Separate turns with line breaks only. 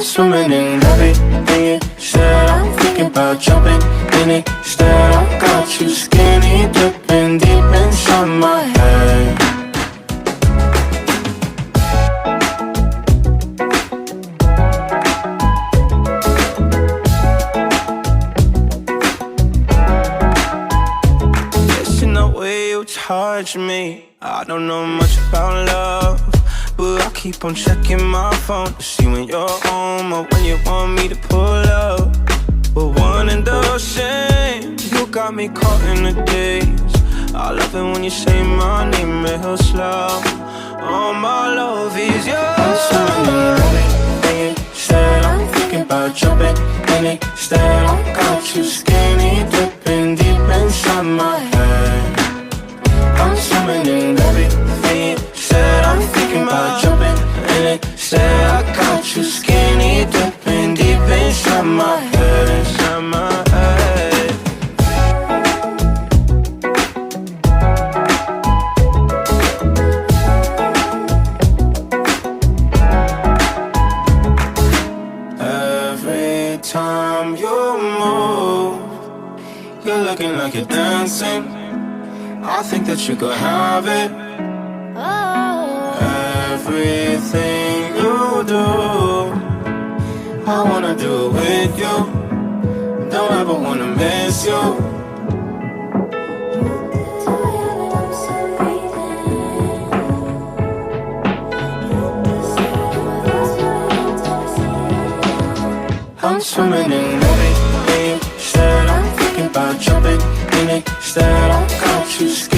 swimming in everything you said. I'm thinking about jumping in it. Instead, I got you skinny dipping deep inside my head. Guessing the way you touch me, I don't know much about love, but I keep on checking my phone to see when you're home or when you want me to pull up. We're one and the same. You got me caught in the days. I love it when you say my name real slow. All my love is yours. I'm swimming in everything you said. I'm thinking about jumping in it. Instead, I got you skinny dipping deep inside my head. I'm swimming in everything you said. I'm thinking about jumping in it. Said I got you skinny dipping deep inside my head. Inside my head. Every time you move, you're looking like you're dancing. I think that you could have it. Everything you do, I wanna do it with you. Don't ever wanna miss you. I'm swimming in everything you said. I'm thinking about jumping in it. Instead, I got you scared.